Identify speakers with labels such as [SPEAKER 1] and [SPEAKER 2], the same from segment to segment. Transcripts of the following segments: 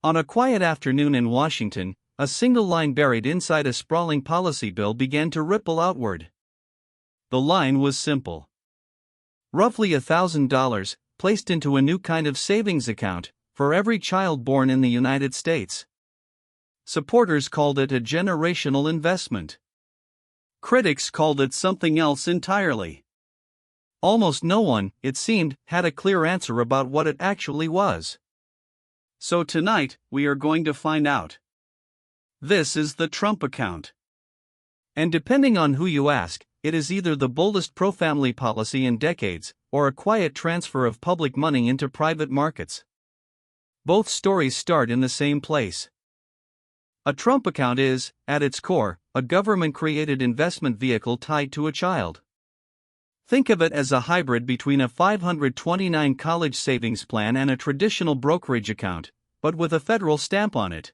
[SPEAKER 1] On a quiet afternoon in Washington, a single line buried inside a sprawling policy bill began to ripple outward. The line was simple. Roughly $1,000, placed into a new kind of savings account, for every child born in the United States. Supporters called it a generational investment. Critics called it something else entirely. Almost no one, it seemed, had a clear answer about what it actually was. So tonight, we are going to find out. This is the Trump account. And depending on who you ask, it is either the boldest pro-family policy in decades, or a quiet transfer of public money into private markets. Both stories start in the same place. A Trump account is, at its core, a government-created investment vehicle tied to a child. Think of it as a hybrid between a 529 college savings plan and a traditional brokerage account, but with a federal stamp on it.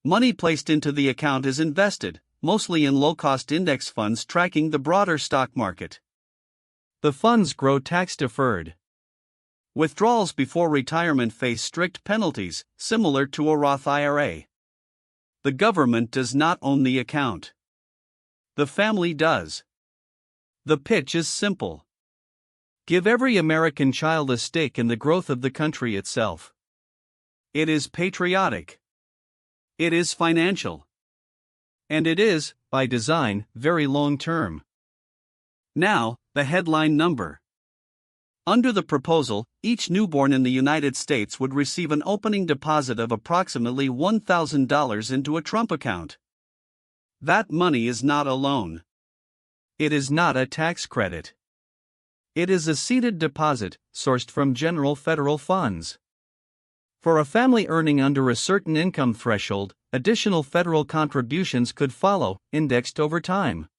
[SPEAKER 1] Money placed into the account is invested, mostly in low-cost index funds tracking the broader stock market. The funds grow tax-deferred. Withdrawals before retirement face strict penalties, similar to a Roth IRA. The government does not own the account. The family does. The pitch is simple. Give every American child a stake in the growth of the country itself. It is patriotic. It is financial. And it is, by design, very long-term. Now, the headline number. Under the proposal, each newborn in the United States would receive an opening deposit of approximately $1,000 into a Trump account. That money is not a loan. It is not a tax credit. It is a seeded deposit, sourced from general federal funds. For a family earning under a certain income threshold, additional federal contributions could follow, indexed over time.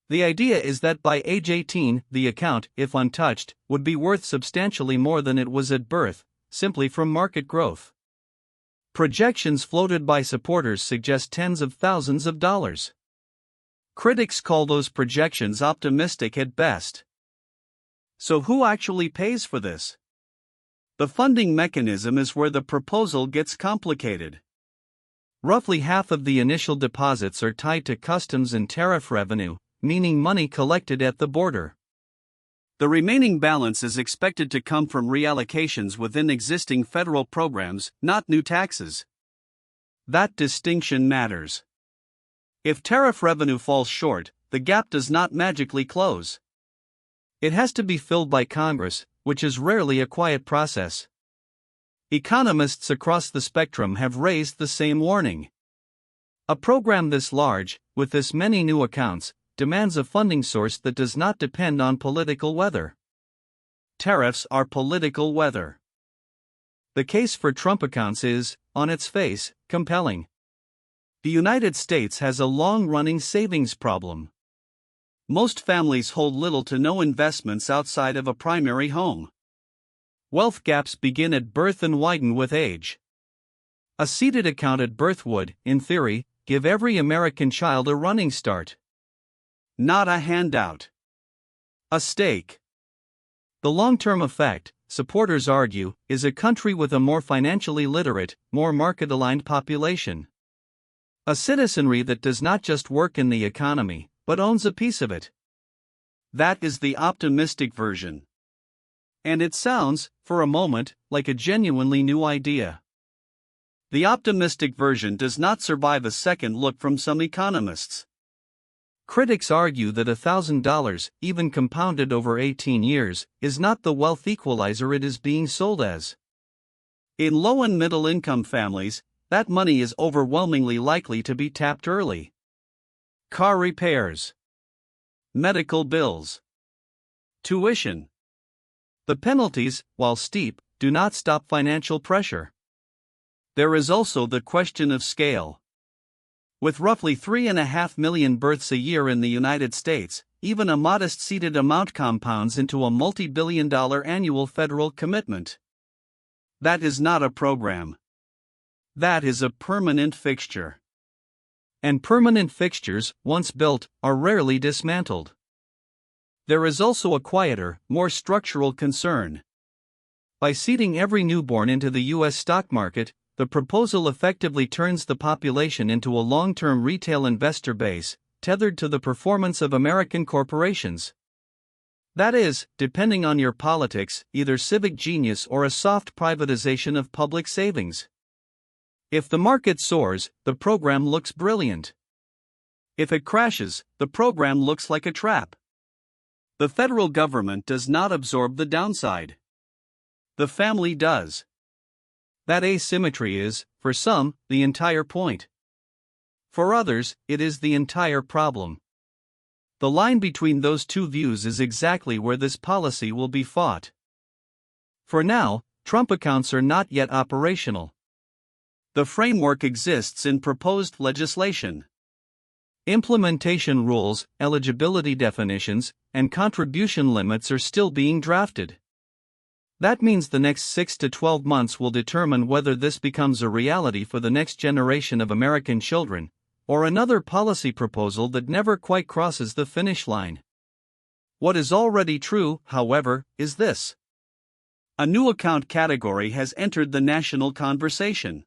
[SPEAKER 1] The idea is that by age 18, the account, if untouched, would be worth substantially more than it was at birth, simply from market growth. Projections floated by supporters suggest tens of thousands of dollars. Critics call those projections optimistic at best. So who actually pays for this? The funding mechanism is where the proposal gets complicated. Roughly half of the initial deposits are tied to customs and tariff revenue, meaning money collected at the border. The remaining balance is expected to come from reallocations within existing federal programs, not new taxes. That distinction matters. If tariff revenue falls short, the gap does not magically close. It has to be filled by Congress, which is rarely a quiet process. Economists across the spectrum have raised the same warning. A program this large, with this many new accounts, demands a funding source that does not depend on political weather. Tariffs are political weather. The case for Trump accounts is, on its face, compelling. The United States has a long-running savings problem. Most families hold little to no investments outside of a primary home. Wealth gaps begin at birth and widen with age. A seeded account at birth would, in theory, give every American child a running start. Not a handout. A stake. The long-term effect, supporters argue, is a country with a more financially literate, more market-aligned population. A citizenry that does not just work in the economy, but owns a piece of it. That is the optimistic version. And it sounds, for a moment, like a genuinely new idea. The optimistic version does not survive a second look from some economists. Critics argue that $1,000, even compounded over 18 years, is not the wealth equalizer it is being sold as. In low and middle income families, that money is overwhelmingly likely to be tapped early. Car repairs, medical bills, tuition. The penalties, while steep, do not stop financial pressure. There is also the question of scale. With roughly 3.5 million births a year in the United States, even a modest seeded amount compounds into a multi-billion-dollar annual federal commitment. That is not a program. That is a permanent fixture. And permanent fixtures, once built, are rarely dismantled. There is also a quieter, more structural concern. By seeding every newborn into the U.S. stock market, the proposal effectively turns the population into a long-term retail investor base, tethered to the performance of American corporations. That is, depending on your politics, either civic genius or a soft privatization of public savings. If the market soars, the program looks brilliant. If it crashes, the program looks like a trap. The federal government does not absorb the downside. The family does. That asymmetry is, for some, the entire point. For others, it is the entire problem. The line between those two views is exactly where this policy will be fought. For now, Trump accounts are not yet operational. The framework exists in proposed legislation. Implementation rules, eligibility definitions, and contribution limits are still being drafted. That means the next 6 to 12 months will determine whether this becomes a reality for the next generation of American children, or another policy proposal that never quite crosses the finish line. What is already true, however, is this. A new account category has entered the national conversation.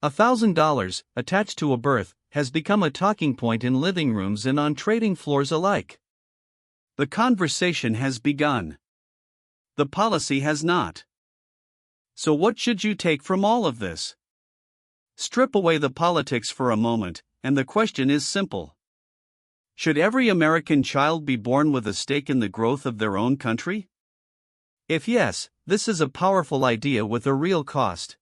[SPEAKER 1] $1,000, attached to a birth, has become a talking point in living rooms and on trading floors alike. The conversation has begun. The policy has not. So what should you take from all of this? Strip away the politics for a moment, and the question is simple. Should every American child be born with a stake in the growth of their own country? If yes, this is a powerful idea with a real cost.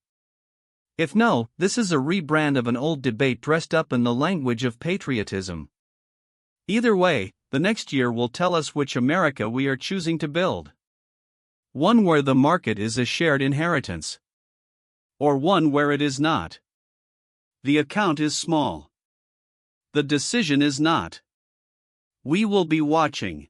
[SPEAKER 1] If no, this is a rebrand of an old debate dressed up in the language of patriotism. Either way, the next year will tell us which America we are choosing to build. One where the market is a shared inheritance. Or one where it is not. The account is small. The decision is not. We will be watching.